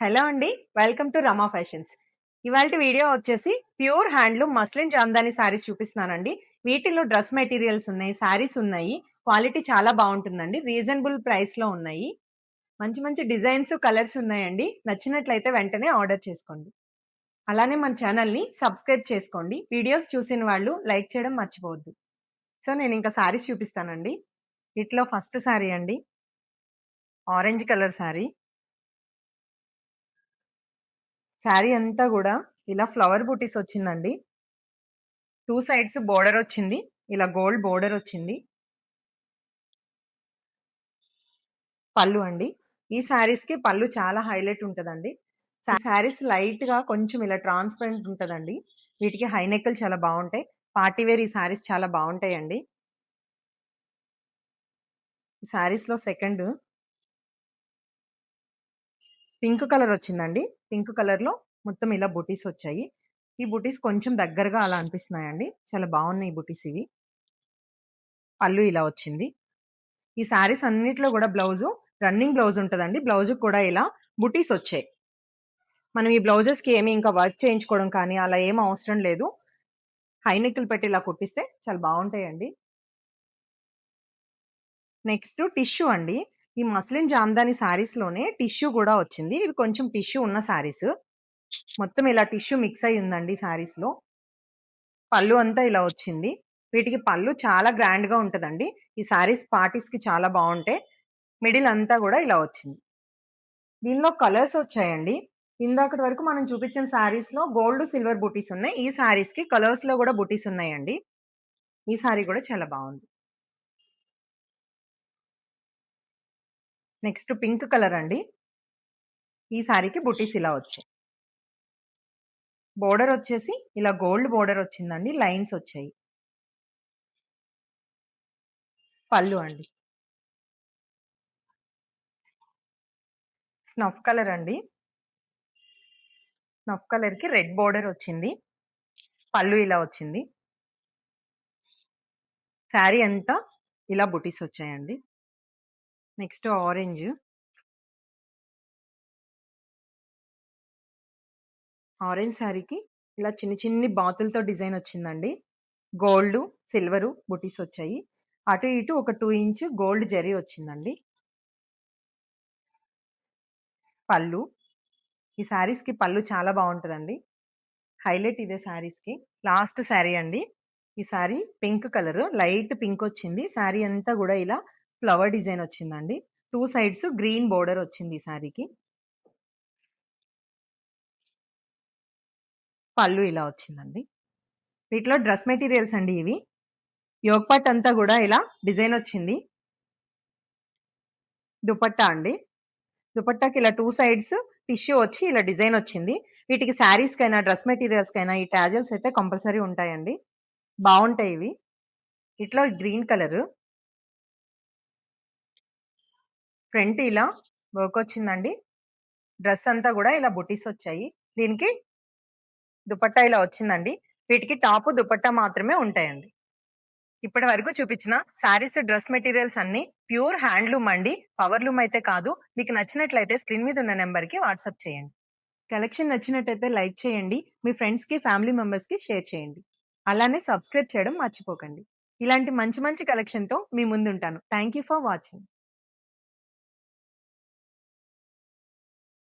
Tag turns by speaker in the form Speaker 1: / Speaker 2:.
Speaker 1: Hello అండి. Welcome to Rama fashions. ఇవాల్టి video వచ్చేసి pure handloom muslin Jamdani saris చూపిస్తున్నానండి. వీటిలో డ్రెస్ మెటీరియల్స్ ఉన్నాయి, శారీస్ ఉన్నాయి. క్వాలిటీ చాలా బావుంటుందండి. రీజనబుల్ ప్రైస్‌లో ఉన్నాయి. మంచి మంచి డిజైన్స్, కలర్స్ ఉన్నాయండి. నచ్చినట్లయితే వెంటనే ఆర్డర్ చేసుకోండి. అలానే మన ఛానెల్‌ని సబ్స్క్రైబ్ చేసుకోండి. వీడియోస్ చూసిన వాళ్ళు లైక్ చేయడం మర్చిపోవద్దు. సో, నేనింక శారీస్ చూపిస్తానండి. వీటిలో ఫస్ట్ శారీ అండి. Orange colour sari. శారీ అంతా గూడా ఇలా ఫ్లవర్ బూటీస్ వచ్చిందండి. 2 సైడ్స్ బోర్డర్ వచ్చింది. ఇలా గోల్డ్ బోర్డర్ వచ్చింది. పళ్ళు అండి. ఈ శారీస్‌కి పళ్ళు చాలా హైలైట్ ఉంటదండి. శారీస్ లైట్‌గా కొంచెం ఇలా ట్రాన్స్‌పరెంట్ ఉంటదండి. వీటికి హై నెక్కులు చాలా బావుంటాయి. పార్టీ వేర్ ఈ శారీస్ చాలా బావుంటాయండి. ఈ శారీస్‌లో సెకండ్ పింక్ కలర్ వచ్చిందండి. పింక్ కలర్‌లో మొత్తం ఇలా బుటీస్ వచ్చాయి. ఈ బుటీస్ కొంచెం దగ్గరగా అలా అనిపిస్తున్నాయండి. చాలా బావున్నాయి ఈ బుటీస్ ఇవి. పళ్ళు ఇలా వచ్చింది. ఈ శారీస్ అన్నిట్లో గూడా రన్నింగ్ బ్లౌజ్ ఉంటదండి. బ్లౌజ్‌కి కూడా ఇలా బుటీస్ వచ్చాయి. మనం ఈ బ్లౌజెస్‌కి ఏమి ఇంకా వర్క్ చేయించుకోవడం కానీ అలా ఏమి అవసరం లేదు. హై నెక్కులు పెట్టి ఇలా కుట్టిస్తే చాలా బావుంటాయండి. నెక్స్ట్ టిష్యూ అండి. ఈ మస్లిన్ జామ్దాని శారీస్‌లోనే టిష్యూ గూడా వచ్చింది. ఇవి కొంచెం టిష్యూ ఉన్న శారీస్. మొత్తం ఇలా టిష్యూ మిక్స్ అయ్యి ఉందండి శారీస్‌లో. పళ్ళు అంతా ఇలా వచ్చింది. వీటికి పళ్ళు చాలా గ్రాండ్‌గా ఉంటదండి. ఈ శారీస్ పార్టీస్‌కి చాలా బావుంటాయి. మిడిల్ అంతా గూడా ఇలా వచ్చింది. దీనిలో కలర్స్ వచ్చాయండి. ఇందాకటి వరకు మనం చూపించిన శారీస్‌లో గోల్డ్, సిల్వర్ బూటీస్ ఉన్నాయి. ఈ శారీస్‌కి కలర్స్‌లో గూడా బూటీస్ ఉన్నాయండి. ఈ శారీ గూడా చాలా బావుంది. నెక్స్ట్ పింక్ కలర్ అండి. ఈ శారీకి బూటీస్ ఇలా వచ్చాయి. బోర్డర్ వచ్చేసి ఇలా గోల్డ్ బోర్డర్ వచ్చిందండి. లైన్స్ వచ్చాయి. పళ్ళు అండి. స్నఫ్ కలర్ అండి. స్నఫ్ కలర్‌కి రెడ్ బోర్డర్ వచ్చింది. పళ్ళు ఇలా వచ్చింది. శారీ అంతా ఇలా బుటీస్ వచ్చాయండి. Next orange. ఆరెంజ్ శారీకి ఇలా చిన్ని చిన్ని బాతులతో డిజైన్ వచ్చిందండి. గోల్డు, సిల్వరు బుటీస్ వచ్చాయి. అటు ఇటు ఒక 2 ఇంచ్ గోల్డ్ జరీ వచ్చిందండి. పళ్ళు. ఈ శారీస్‌కి పళ్ళు చాలా బావుంటదండి. హైలైట్ ఇదే శారీస్‌కి. లాస్ట్ శారీ అండి. ఈ sari pink colour light pink వచ్చింది. శారీ అంతా గూడా ఇలా ఫ్లవర్ డిజైన్ వచ్చిందండి. 2 సైడ్స్ గ్రీన్ బోర్డర్ వచ్చింది ఈ శారీకి. పళ్ళు ఇలా వచ్చిందండి. వీటిలో డ్రెస్ మెటీరియల్స్ అండి ఇవి. యోగ్ పార్ట్ అంతా గూడా ఇలా డిజైన్ వచ్చింది. దుపట్టా అండి. దుపట్టాకి ఇలా 2 సైడ్స్ టిష్యూ వచ్చి ఇలా డిజైన్ వచ్చింది. వీటికి శారీస్‌కైనా, డ్రెస్ మెటీరియల్స్‌కైనా ఈ టాజిల్స్ అయితే కంపల్సరీ ఉంటాయండి. బావుంటాయి ఇవి. ఇట్లా గ్రీన్ కలరు. ఫ్రంట్ ఇలా వర్క్ వచ్చిందండి. డ్రెస్ అంతా గూడా ఇలా బుటీస్ వచ్చాయి. దీనికి దుపట్టా ఇలా వచ్చిందండి. వీటికి టాపు, దుపట్టా మాత్రమే ఉంటాయండి. ఇప్పటి వరకు చూపించిన శారీస్, డ్రెస్ మెటీరియల్స్ అన్నీ ప్యూర్ హ్యాండ్లూమ్ అండి. పవర్‌లూమ్ అయితే కాదు. మీకు నచ్చినట్లయితే స్క్రీన్ మీద ఉన్న నంబర్‌కి వాట్సాప్ చేయండి. కలెక్షన్ నచ్చినట్టయితే లైక్ చేయండి. మీ ఫ్రెండ్స్‌కి, ఫ్యామిలీ మెంబర్స్‌కి షేర్ చేయండి. అలానే సబ్స్క్రైబ్ చేయడం మర్చిపోకండి. ఇలాంటి మంచి మంచి కలెక్షన్‌తో మీ ముందుంటాను. Thank you for watching.